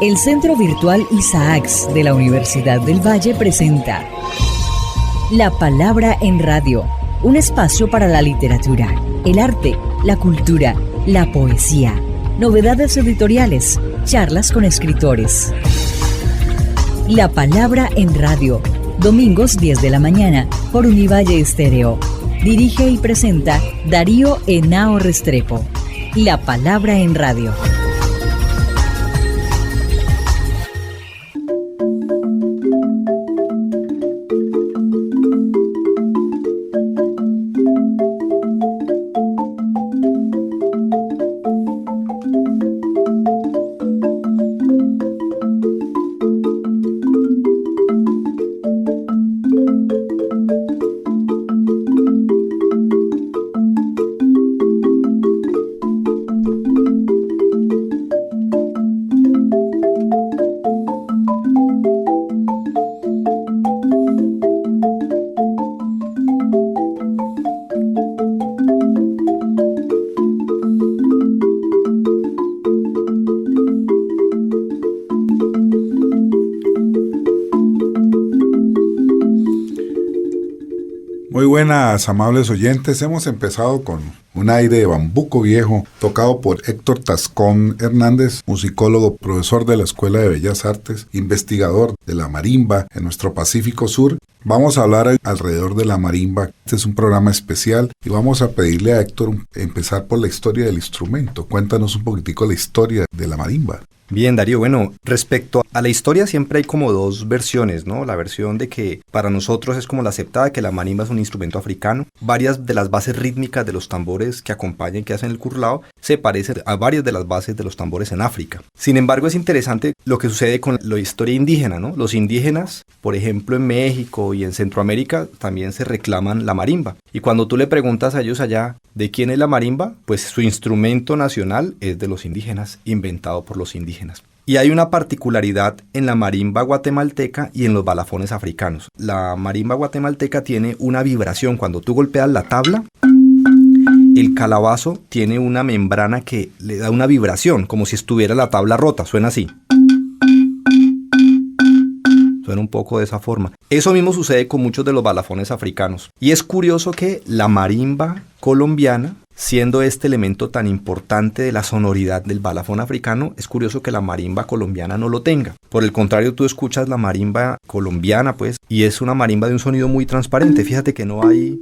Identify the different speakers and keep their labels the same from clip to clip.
Speaker 1: El Centro Virtual Isaacs de la Universidad del Valle presenta La Palabra en Radio, un espacio para la literatura, el arte, la cultura, la poesía, novedades editoriales, charlas con escritores. La Palabra en Radio, domingos 10 de la mañana por Univalle Estéreo. Dirige y presenta Darío Henao Restrepo. La Palabra en Radio.
Speaker 2: Muy buenas, amables oyentes. Hemos empezado con un aire de bambuco viejo, tocado por Héctor Tascón Hernández, musicólogo, profesor de la Escuela de Bellas Artes, investigador de la marimba en nuestro Pacífico Sur. Vamos a hablar alrededor de la marimba. Este es un programa especial y vamos a pedirle a Héctor empezar por la historia del instrumento. Cuéntanos un poquitico la historia de la marimba.
Speaker 3: Bien, Darío, bueno, respecto a la historia siempre hay como dos versiones, ¿no? La versión de que para nosotros es como la aceptada, que la marimba es un instrumento africano. Varias de las bases rítmicas de los tambores que acompañan, que hacen el curlao, se parecen a varias de las bases de los tambores en África. Sin embargo, es interesante lo que sucede con la historia indígena, ¿no? Los indígenas, por ejemplo, en México y en Centroamérica, también se reclaman la marimba. Y cuando tú le preguntas a ellos allá de quién es la marimba, pues su instrumento nacional es de los indígenas, inventado por los indígenas. Y hay una particularidad en la marimba guatemalteca y en los balafones africanos. La marimba guatemalteca tiene una vibración. Cuando tú golpeas la tabla, el calabazo tiene una membrana que le da una vibración, como si estuviera la tabla rota. Suena así. Suena un poco de esa forma. Eso mismo sucede con muchos de los balafones africanos. Y es curioso que la marimba colombiana, siendo este elemento tan importante de la sonoridad del balafón africano, es curioso que la marimba colombiana no lo tenga. Por el contrario, tú escuchas la marimba colombiana, pues, y es una marimba de un sonido muy transparente. Fíjate que no hay...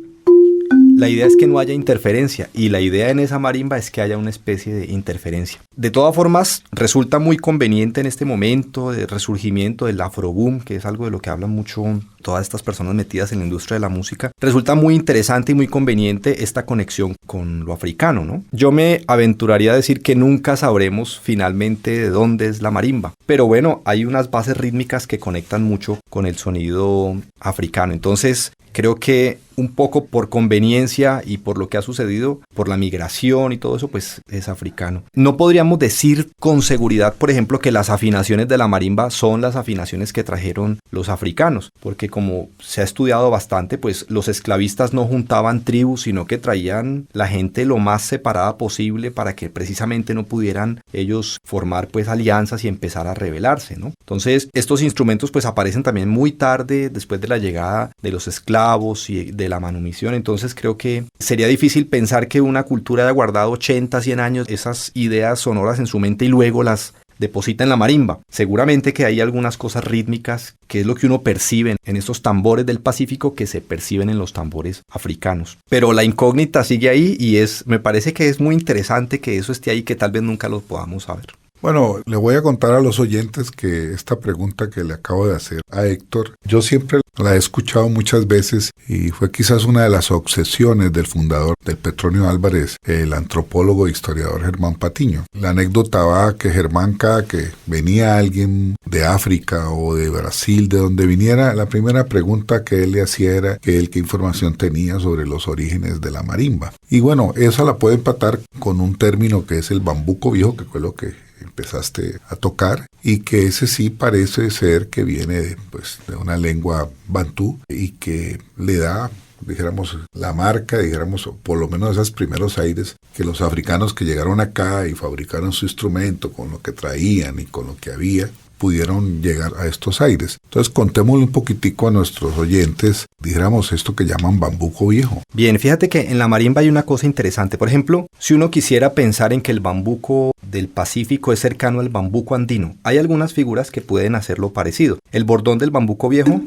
Speaker 3: La idea es que no haya interferencia, y la idea en esa marimba es que haya una especie de interferencia. De todas formas, resulta muy conveniente en este momento de resurgimiento del afroboom, que es algo de lo que hablan mucho todas estas personas metidas en la industria de la música. Resulta muy interesante y muy conveniente esta conexión con lo africano, ¿no? Yo me aventuraría a decir que nunca sabremos finalmente de dónde es la marimba, pero bueno, hay unas bases rítmicas que conectan mucho con el sonido africano. Entonces, creo que un poco por conveniencia y por lo que ha sucedido, por la migración y todo eso, pues es africano. No podríamos decir con seguridad, por ejemplo, que las afinaciones de la marimba son las afinaciones que trajeron los africanos, porque como se ha estudiado bastante, pues los esclavistas no juntaban tribus, sino que traían la gente lo más separada posible para que precisamente no pudieran ellos formar pues alianzas y empezar a rebelarse, ¿no? Entonces, estos instrumentos pues aparecen también muy tarde, después de la llegada de los esclavos y de la manumisión. Entonces creo que sería difícil pensar que una cultura haya guardado 80, 100 años esas ideas sonoras en su mente y luego las deposita en la marimba. Seguramente que hay algunas cosas rítmicas, que es lo que uno percibe en estos tambores del Pacífico, que se perciben en los tambores africanos. Pero la incógnita sigue ahí y me parece que es muy interesante que eso esté ahí, que tal vez nunca lo podamos saber.
Speaker 2: Bueno, le voy a contar a los oyentes que esta pregunta que le acabo de hacer a Héctor, yo siempre la he escuchado muchas veces y fue quizás una de las obsesiones del fundador del Petronio Álvarez, el antropólogo e historiador Germán Patiño. La anécdota va que Germán, cada que venía alguien de África o de Brasil, de donde viniera, la primera pregunta que él le hacía era que él qué información tenía sobre los orígenes de la marimba. Y bueno, eso la puede empatar con un término que es el bambuco viejo, que fue lo que empezaste a tocar, y que ese sí parece ser que viene de una lengua bantú y que le da dijéramos, la marca, dijéramos, o por lo menos esos primeros aires que los africanos que llegaron acá y fabricaron su instrumento con lo que traían y con lo que había, pudieron llegar a estos aires. Entonces contémosle un poquitico a nuestros oyentes, dijéramos, esto que llaman bambuco viejo.
Speaker 3: Bien, fíjate que en la marimba hay una cosa interesante. Por ejemplo, si uno quisiera pensar en que el bambuco del Pacífico es cercano al bambuco andino, hay algunas figuras que pueden hacerlo parecido. El bordón del bambuco viejo,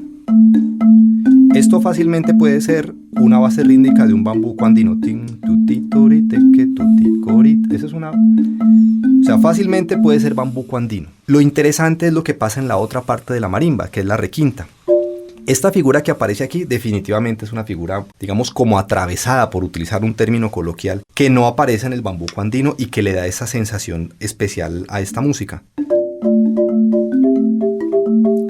Speaker 3: esto fácilmente puede ser una base rítmica de un bambuco andino. Esa es una... O sea, fácilmente puede ser bambuco andino. Lo interesante es lo que pasa en la otra parte de la marimba, que es la requinta. Esta figura que aparece aquí definitivamente es una figura, digamos, como atravesada, por utilizar un término coloquial, que no aparece en el bambuco andino y que le da esa sensación especial a esta música.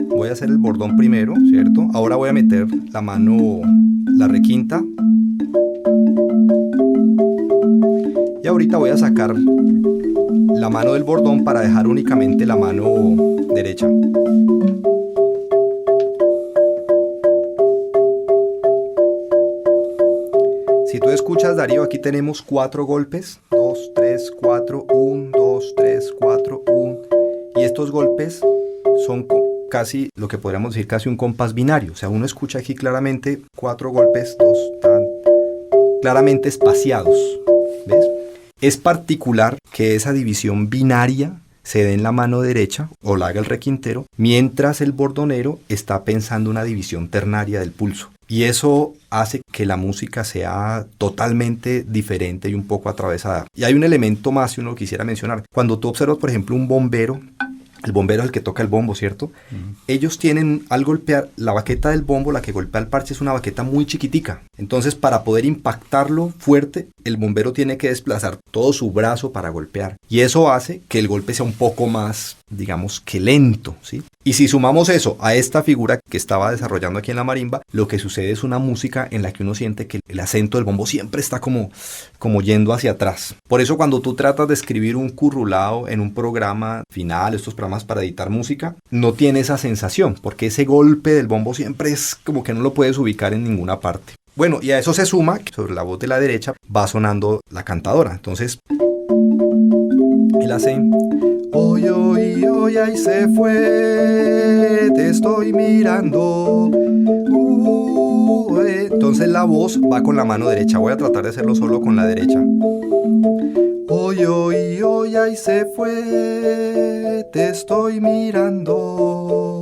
Speaker 3: Voy a hacer el bordón primero, ¿cierto? Ahora voy a meter la mano, la requinta. Y ahorita voy a sacar la mano del bordón para dejar únicamente la mano derecha. Si tú escuchas, Darío, aquí tenemos 4 golpes. 2, 3, 4, 1, 2, 3, 4, 1. Y estos golpes son casi, lo que podríamos decir, casi un compás binario. O sea, uno escucha aquí claramente 4 golpes, 2, tan claramente espaciados. ¿Ves? Es particular que esa división binaria se dé en la mano derecha o la haga el requintero, mientras el bordonero está pensando una división ternaria del pulso. Y eso hace que la música sea totalmente diferente y un poco atravesada. Y hay un elemento más si uno quisiera mencionar. Cuando tú observas, por ejemplo, un bombero, el bombero es el que toca el bombo, ¿cierto? Ellos tienen, al golpear, la baqueta del bombo, la que golpea el parche, es una baqueta muy chiquitica. Entonces, para poder impactarlo fuerte, el bombero tiene que desplazar todo su brazo para golpear. Y eso hace que el golpe sea un poco más, digamos, que lento, ¿sí? Y si sumamos eso a esta figura que estaba desarrollando aquí en la marimba, lo que sucede es una música en la que uno siente que el acento del bombo siempre está como yendo hacia atrás. Por eso cuando tú tratas de escribir un currulao en un programa final, estos programas para editar música, no tiene esa sensación, porque ese golpe del bombo siempre es como que no lo puedes ubicar en ninguna parte. Bueno, y a eso se suma que sobre la voz de la derecha va sonando la cantadora. Entonces, él hace... Hoy, hoy, hoy, ahí se fue, te estoy mirando. Entonces la voz va con la mano derecha. Voy a tratar de hacerlo solo con la derecha. Hoy, hoy, hoy, ahí se fue, te estoy mirando.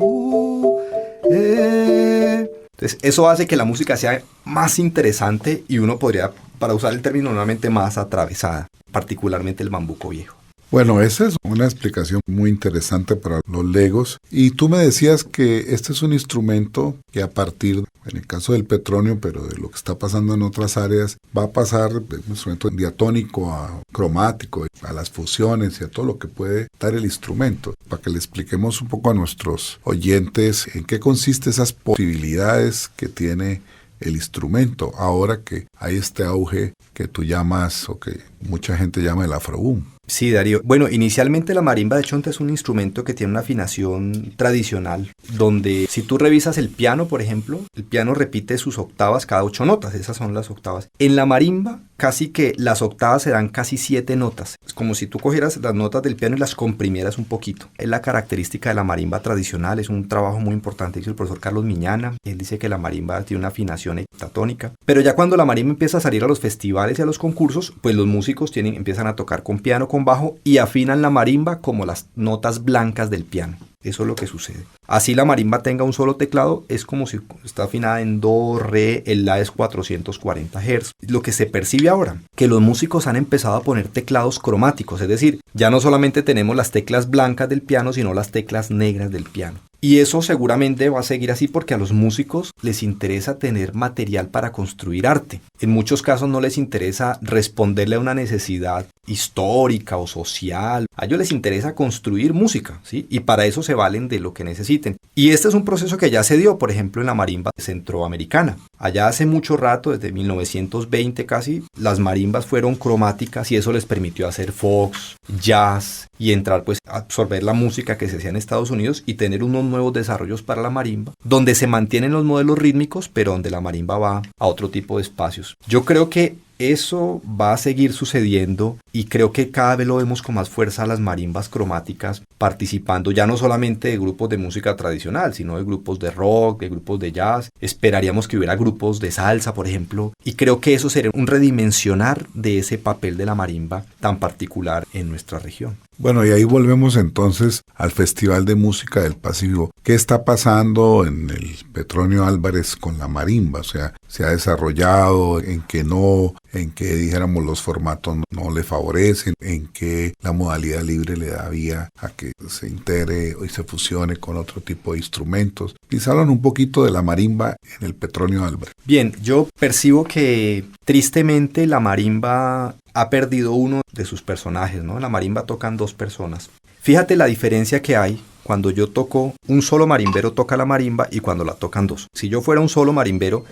Speaker 3: Entonces eso hace que la música sea más interesante y uno podría, para usar el término nuevamente, más atravesada, particularmente el bambuco viejo.
Speaker 2: Bueno, esa es una explicación muy interesante para los legos. Y tú me decías que este es un instrumento que a partir, en el caso del petronio, pero de lo que está pasando en otras áreas, va a pasar de un instrumento diatónico a cromático, a las fusiones y a todo lo que puede dar el instrumento. Para que le expliquemos un poco a nuestros oyentes en qué consiste esas posibilidades que tiene el instrumento, ahora que hay este auge que tú llamas, o que mucha gente llama el afroboom.
Speaker 3: Sí, Darío. Bueno, inicialmente la marimba de chonta es un instrumento que tiene una afinación tradicional, donde si tú revisas el piano, por ejemplo, el piano repite sus octavas cada 8 notas, esas son las octavas. En la marimba, casi que las octavas se dan casi 7 notas. Es como si tú cogieras las notas del piano y las comprimieras un poquito. Es la característica de la marimba tradicional, es un trabajo muy importante que hizo el profesor Carlos Miñana. Él dice que la marimba tiene una afinación heptatónica. Pero ya cuando la marimba empieza a salir a los festivales y a los concursos, pues los músicos empiezan a tocar con piano, con bajo y afinan la marimba como las notas blancas del piano. Eso es lo que sucede. Así la marimba tenga un solo teclado, es como si está afinada en do, re, el la es 440 Hz. Lo que se percibe ahora, que los músicos han empezado a poner teclados cromáticos, es decir, ya no solamente tenemos las teclas blancas del piano, sino las teclas negras del piano. Y eso seguramente va a seguir así porque a los músicos les interesa tener material para construir arte. En muchos casos no les interesa responderle a una necesidad histórica o social. A ellos les interesa construir música, ¿sí? Y para eso se valen de lo que necesiten. Y este es un proceso que ya se dio, por ejemplo, en la marimba centroamericana. Allá hace mucho rato, desde 1920 casi, las marimbas fueron cromáticas y eso les permitió hacer fox, jazz y entrar pues a absorber la música que se hacía en Estados Unidos y tener unos nuevos desarrollos para la marimba, donde se mantienen los modelos rítmicos, pero donde la marimba va a otro tipo de espacios. Yo creo que eso va a seguir sucediendo y creo que cada vez lo vemos con más fuerza a las marimbas cromáticas participando ya no solamente de grupos de música tradicional, sino de grupos de rock, de grupos de jazz. Esperaríamos que hubiera grupos de salsa, por ejemplo, y creo que eso sería un redimensionar de ese papel de la marimba tan particular en nuestra región.
Speaker 2: Bueno, y ahí volvemos entonces al Festival de Música del Pacífico. ¿Qué está pasando en el Petronio Álvarez con la marimba? O sea, ¿se ha desarrollado? ¿En qué no? ¿En qué, dijéramos, los formatos no le favorecen? ¿En qué la modalidad libre le da vía a que se integre y se fusione con otro tipo de instrumentos? Quizá hablan un poquito de la marimba en el Petronio Álvarez.
Speaker 3: Bien, yo percibo que tristemente la marimba ha perdido uno de sus personajes, ¿no? La marimba tocan dos personas. Fíjate la diferencia que hay cuando yo toco, un solo marimbero toca la marimba y cuando la tocan dos. Si yo fuera un solo marimbero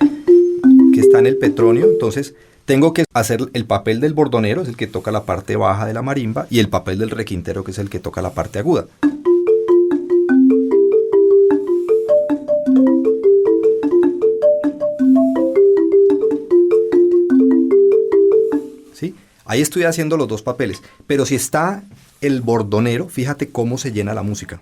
Speaker 3: que está en el Petronio, entonces tengo que hacer el papel del bordonero, es el que toca la parte baja de la marimba, y el papel del requintero, que es el que toca la parte aguda. ¿Sí? Ahí estoy haciendo los dos papeles, pero si está el bordonero, fíjate cómo se llena la música.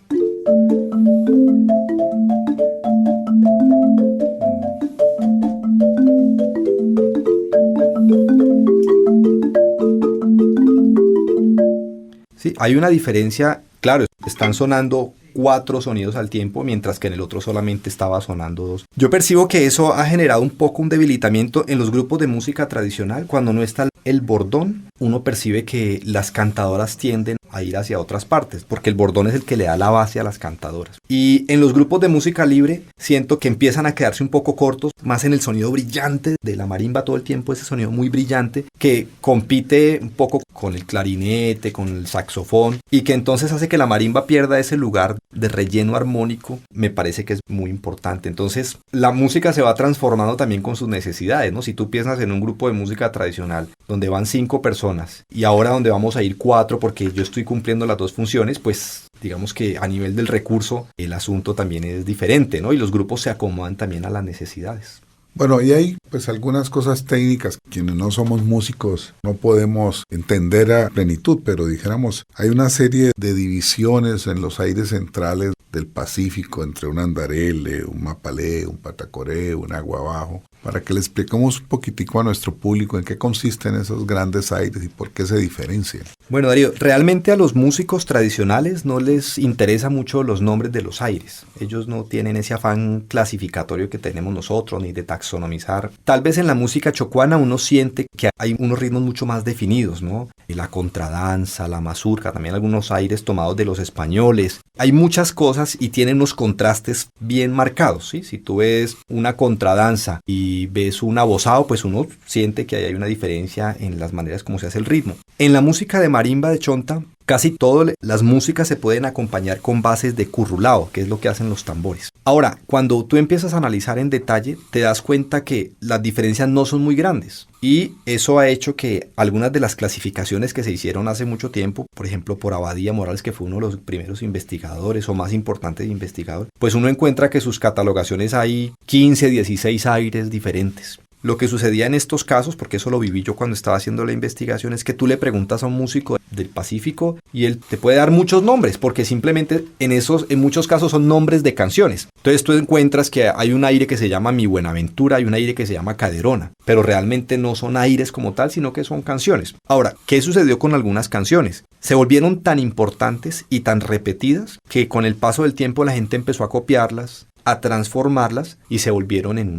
Speaker 3: Sí, hay una diferencia, claro, están sonando 4 sonidos al tiempo, mientras que en el otro solamente estaba sonando 2. Yo percibo que eso ha generado un poco un debilitamiento en los grupos de música tradicional. Cuando no está el bordón, uno percibe que las cantadoras tienden a ir hacia otras partes, porque el bordón es el que le da la base a las cantadoras. Y en los grupos de música libre siento que empiezan a quedarse un poco cortos, más en el sonido brillante de la marimba todo el tiempo, ese sonido muy brillante que compite un poco con el clarinete, con el saxofón, y que entonces hace que la marimba pierda ese lugar de relleno armónico. Me parece que es muy importante. Entonces la música se va transformando también con sus necesidades, ¿no? Si tú piensas en un grupo de música tradicional donde van 5 personas y ahora donde vamos a ir 4 porque yo estoy cumpliendo las 2 funciones, pues digamos que a nivel del recurso el asunto también es diferente, ¿no? Y los grupos se acomodan también a las necesidades.
Speaker 2: Bueno, y hay pues algunas cosas técnicas. Quienes no somos músicos no podemos entender a plenitud, pero dijéramos, hay una serie de divisiones en los aires centrales del Pacífico entre un andarele, un mapalé, un patacoré, un agua abajo, para que le expliquemos un poquitico a nuestro público en qué consisten esos grandes aires y por qué se diferencian.
Speaker 3: Bueno, Darío, realmente a los músicos tradicionales no les interesa mucho los nombres de los aires. Ellos no tienen ese afán clasificatorio que tenemos nosotros, ni de taxonomizar. Tal vez en la música chocuana uno siente que hay unos ritmos mucho más definidos, ¿no? La contradanza, la mazurca, también algunos aires tomados de los españoles. Hay muchas cosas y tienen unos contrastes bien marcados, ¿sí? Si tú ves una contradanza y ves un abosado, pues uno siente que hay una diferencia en las maneras como se hace el ritmo. En la música de marimba de chonta, casi todas las músicas se pueden acompañar con bases de currulao, que es lo que hacen los tambores. Ahora, cuando tú empiezas a analizar en detalle, te das cuenta que las diferencias no son muy grandes. Y eso ha hecho que algunas de las clasificaciones que se hicieron hace mucho tiempo, por ejemplo por Abadía Morales, que fue uno de los primeros investigadores o más importantes investigadores, pues uno encuentra que sus catalogaciones hay 15, 16 aires diferentes. Lo que sucedía en estos casos, porque eso lo viví yo cuando estaba haciendo la investigación, es que tú le preguntas a un músico del Pacífico y él te puede dar muchos nombres, porque simplemente en muchos casos son nombres de canciones. Entonces tú encuentras que hay un aire que se llama Mi Buenaventura y un aire que se llama Caderona, pero realmente no son aires como tal, sino que son canciones. Ahora, ¿qué sucedió con algunas canciones? Se volvieron tan importantes y tan repetidas que con el paso del tiempo la gente empezó a copiarlas, a transformarlas y se volvieron en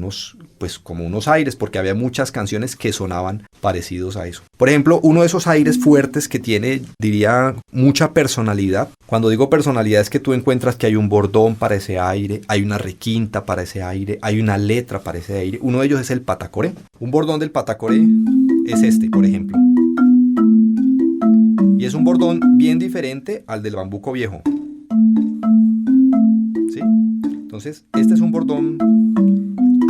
Speaker 3: como unos aires, porque había muchas canciones que sonaban parecidos a eso. Por ejemplo, uno de esos aires fuertes que tiene, diría, mucha personalidad. Cuando digo personalidad es que tú encuentras que hay un bordón para ese aire, hay una requinta para ese aire, hay una letra para ese aire. Uno de ellos es el patacoré. Un bordón del patacoré es este, por ejemplo. Y es un bordón bien diferente al del bambuco viejo. ¿Sí? Entonces, este es un bordón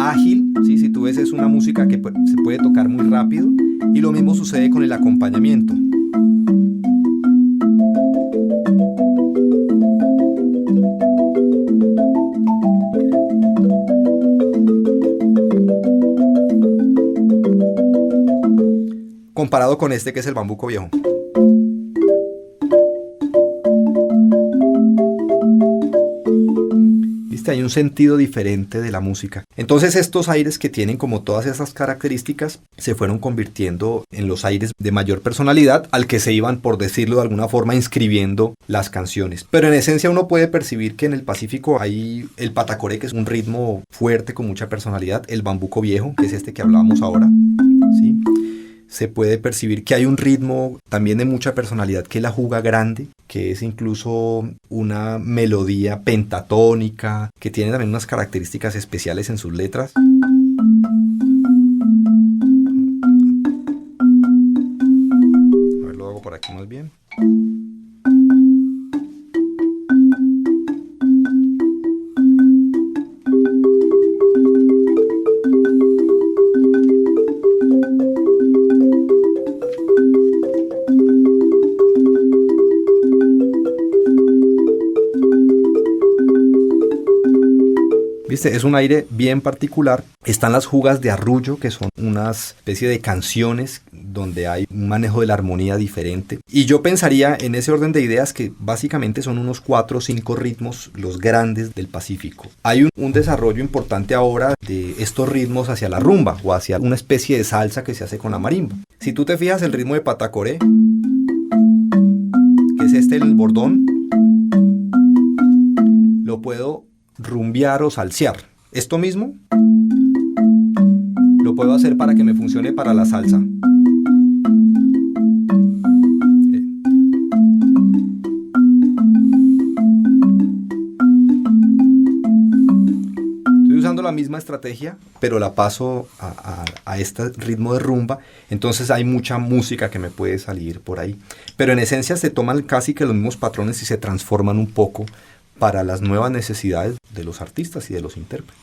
Speaker 3: ágil, ¿sí? Si tú ves, es una música que se puede tocar muy rápido, y lo mismo sucede con el acompañamiento. comparado con este que es el bambuco viejo. ¿Viste? Hay un sentido diferente de la música. Entonces estos aires que tienen como todas esas características se fueron convirtiendo en los aires de mayor personalidad al que se iban, por decirlo de alguna forma, inscribiendo las canciones. Pero en esencia uno puede percibir que en el Pacífico hay el patacoré, que es un ritmo fuerte con mucha personalidad, el bambuco viejo, que es este que hablábamos ahora, ¿sí? Se puede percibir que hay un ritmo también de mucha personalidad, que es la juga grande, que es incluso una melodía pentatónica, que tiene también unas características especiales en sus letras. A ver, lo hago por aquí más bien. ¿Viste? Es un aire bien particular. Están las jugas de arrullo, que son una especie de canciones donde hay un manejo de la armonía diferente. Y yo pensaría en ese orden de ideas que básicamente son unos 4 o 5 ritmos los grandes del Pacífico. Hay un desarrollo importante ahora de estos ritmos hacia la rumba o hacia una especie de salsa que se hace con la marimba. Si tú te fijas, el ritmo de patacoré, que es este, el bordón, lo puedo rumbear o salsear. Esto mismo lo puedo hacer para que me funcione para la salsa. Estoy usando la misma estrategia, pero la paso a este ritmo de rumba. Entonces hay mucha música que me puede salir por ahí. Pero en esencia se toman casi que los mismos patrones y se transforman un poco para las nuevas necesidades de los artistas y de los intérpretes.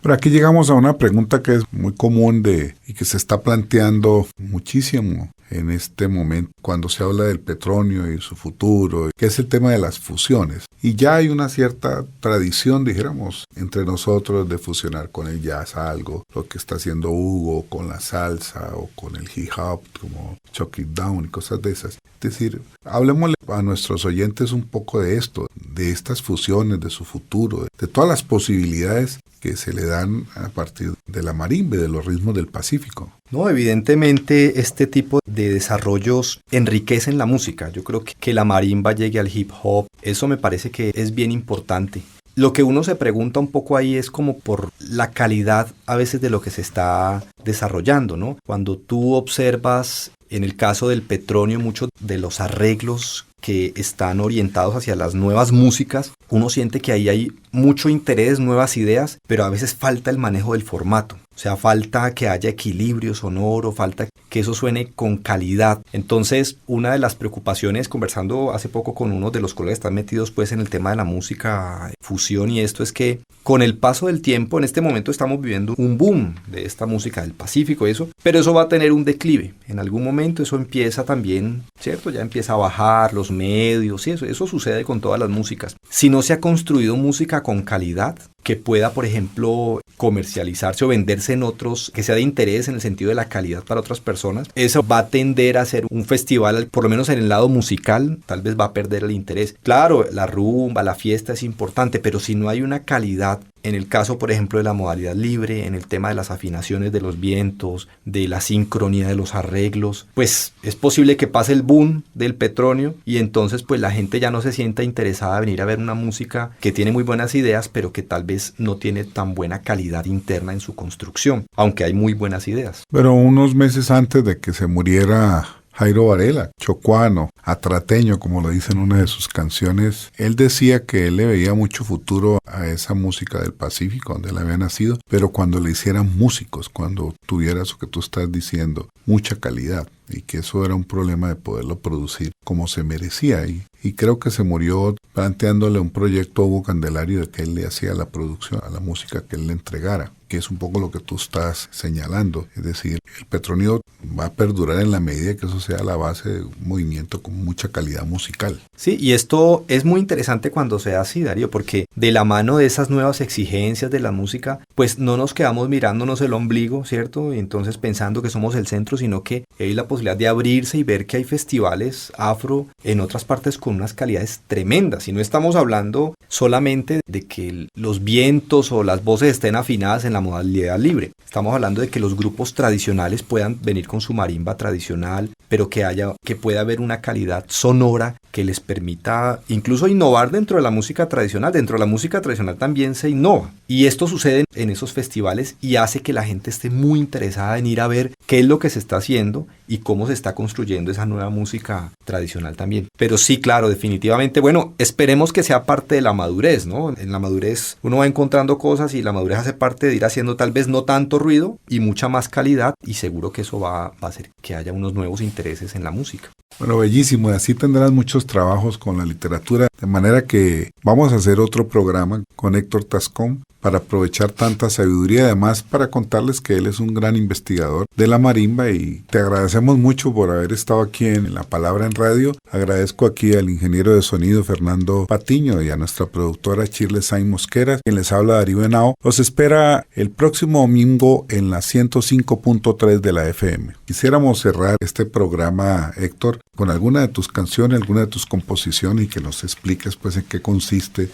Speaker 2: Pero aquí llegamos a una pregunta que es muy común y que se está planteando muchísimo en este momento cuando se habla del petróleo y su futuro, que es el tema de las fusiones. Y ya hay una cierta tradición, dijéramos, entre nosotros de fusionar con el jazz algo, lo que está haciendo Hugo con la salsa o con el hip hop, como Chuck It Down y cosas de esas. Es decir, hablemosle a nuestros oyentes un poco de esto, de estas fusiones, de su futuro, de todas las posibilidades que se le dan a partir de la marimba y de los ritmos del Pacífico.
Speaker 3: No, evidentemente este tipo de desarrollos enriquecen la música. Yo creo que la marimba llegue al hip hop, eso me parece que es bien importante. Lo que uno se pregunta un poco ahí es como por la calidad a veces de lo que se está desarrollando, ¿no? Cuando tú observas, en el caso del Petronio, muchos de los arreglos que están orientados hacia las nuevas músicas, uno siente que ahí hay mucho interés, nuevas ideas, pero a veces falta el manejo del formato. O sea, falta que haya equilibrio sonoro, falta que eso suene con calidad. Entonces, una de las preocupaciones, conversando hace poco con uno de los colegas que están metidos pues en el tema de la música, fusión y esto, es que con el paso del tiempo, en este momento estamos viviendo un boom de esta música del Pacífico y eso, pero eso va a tener un declive. En algún momento eso empieza también, ¿cierto? Ya empieza a bajar los medios y eso sucede con todas las músicas. Si no se ha construido música con calidad, que pueda, por ejemplo, comercializarse o venderse en otros, que sea de interés en el sentido de la calidad para otras personas, eso va a tender a ser un festival, por lo menos en el lado musical, tal vez va a perder el interés. Claro, la rumba, la fiesta es importante, pero si no hay una calidad, en el caso, por ejemplo, de la modalidad libre, en el tema de las afinaciones de los vientos, de la sincronía de los arreglos, pues es posible que pase el boom del Petronio y entonces pues la gente ya no se sienta interesada en venir a ver una música que tiene muy buenas ideas, pero que tal vez no tiene tan buena calidad interna en su construcción, aunque hay muy buenas ideas.
Speaker 2: Pero unos meses antes de que se muriera Jairo Varela, chocuano, atrateño, como lo dice en una de sus canciones, él decía que él le veía mucho futuro a esa música del Pacífico, donde él había nacido, pero cuando le hicieran músicos, cuando tuviera eso que tú estás diciendo, mucha calidad, y que eso era un problema de poderlo producir como se merecía. Y creo que se murió planteándole un proyecto a Hugo Candelario de que él le hacía la producción, a la música que él le entregara, que es un poco lo que tú estás señalando. Es decir, el Petronio va a perdurar en la medida que eso sea la base de un movimiento con mucha calidad musical.
Speaker 3: Sí, y esto es muy interesante cuando se hace así, Darío, porque de la mano mano de esas nuevas exigencias de la música, pues no nos quedamos mirándonos el ombligo, ¿cierto? Y entonces pensando que somos el centro, sino que hay la posibilidad de abrirse y ver que hay festivales afro en otras partes con unas calidades tremendas. Y no estamos hablando solamente de que los vientos o las voces estén afinadas en la modalidad libre. Estamos hablando de que los grupos tradicionales puedan venir con su marimba tradicional, pero que pueda haber una calidad sonora que les permita incluso innovar dentro de la música tradicional. Dentro de la música tradicional también se innova. Y esto sucede en esos festivales y hace que la gente esté muy interesada en ir a ver qué es lo que se está haciendo y cómo se está construyendo esa nueva música tradicional también. Pero sí, claro, definitivamente, bueno, esperemos que sea parte de la madurez, ¿no? En la madurez uno va encontrando cosas y la madurez hace parte de ir haciendo tal vez no tanto ruido y mucha más calidad, y seguro que eso va a hacer que haya unos nuevos intereses en la música.
Speaker 2: Bueno, bellísimo, y así tendrás muchos trabajos con la literatura, de manera que vamos a hacer otro programa con Héctor Tascón para aprovechar tanta sabiduría, además para contarles que él es un gran investigador de la marimba, y te agradecemos mucho por haber estado aquí en La Palabra en Radio. Agradezco aquí al ingeniero de sonido Fernando Patiño y a nuestra productora Shirley Sainz Mosquera, quien les habla Darío Henao. Los espera el próximo domingo en la 105.3 de la FM. Quisiéramos cerrar este programa, Héctor, con alguna de tus canciones, alguna de tus composiciones, y que nos expliques pues en qué consiste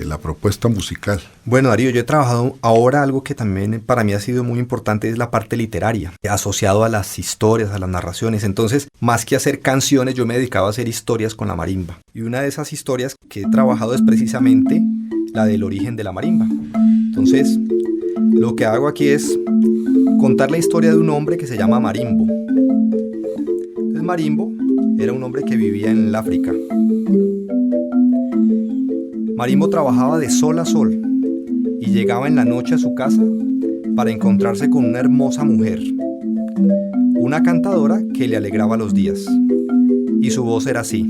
Speaker 2: la propuesta musical.
Speaker 3: Bueno, Darío, yo he trabajado ahora algo que también para mí ha sido muy importante, es la parte literaria, asociado a las historias, a las narraciones. Entonces, más que hacer canciones, yo me dedicaba a hacer historias con la marimba. Y una de esas historias que he trabajado es precisamente la del origen de la marimba. Entonces, lo que hago aquí es contar la historia de un hombre que se llama Marimbo. Entonces, Marimbo era un hombre que vivía en el África. Marimbo trabajaba de sol a sol y llegaba en la noche a su casa para encontrarse con una hermosa mujer, una cantadora que le alegraba los días, y su voz era así.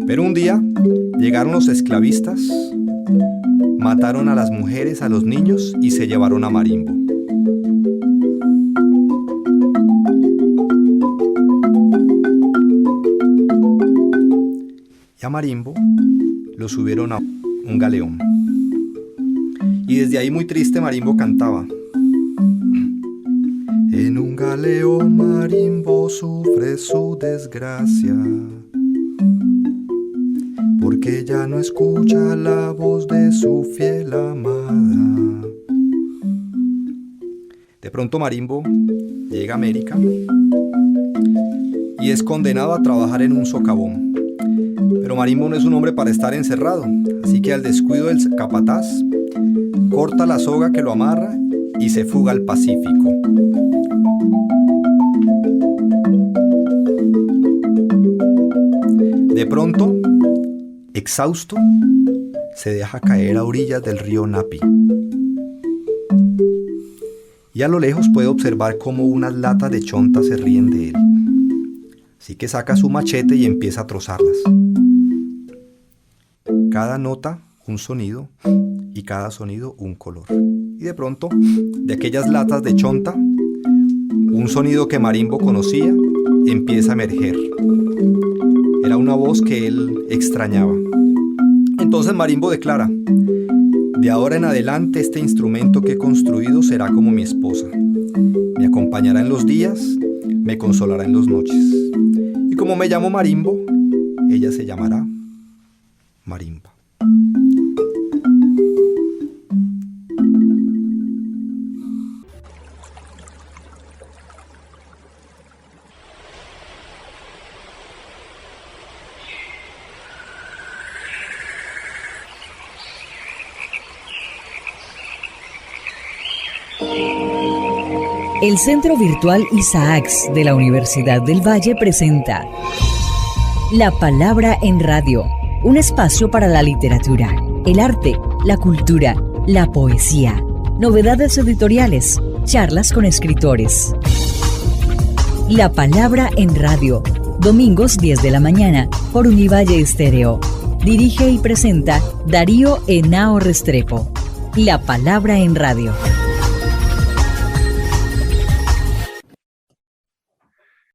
Speaker 3: Pero un día llegaron los esclavistas, mataron a las mujeres, a los niños y se llevaron a Marimbo. Y a Marimbo lo subieron a un galeón. Y desde ahí, muy triste, Marimbo cantaba: en un galeón Marimbo sufre su desgracia, porque ya no escucha la voz de su fiel amada. De pronto Marimbo llega a América y es condenado a trabajar en un socavón. Pero Marimbo no es un hombre para estar encerrado, así que al descuido del capataz, corta la soga que lo amarra y se fuga al Pacífico. De pronto, exhausto, se deja caer a orillas del río Napi. Y a lo lejos puede observar cómo unas latas de chonta se ríen de él. Así que saca su machete y empieza a trozarlas. Cada nota un sonido y cada sonido un color. Y de pronto, de aquellas latas de chonta, un sonido que Marimbo conocía empieza a emerger. Era una voz que él extrañaba. Entonces Marimbo declara: de ahora en adelante este instrumento que he construido será como mi esposa. Me acompañará en los días, me consolará en las noches. Y como me llamo Marimbo, ella se llamará Marimba.
Speaker 1: El Centro Virtual Isaacs de la Universidad del Valle presenta La Palabra en Radio, un espacio para la literatura, el arte, la cultura, la poesía, novedades editoriales, charlas con escritores. La Palabra en Radio, domingos 10 de la mañana por Univalle Estéreo. Dirige y presenta Darío Henao Restrepo. La Palabra en Radio.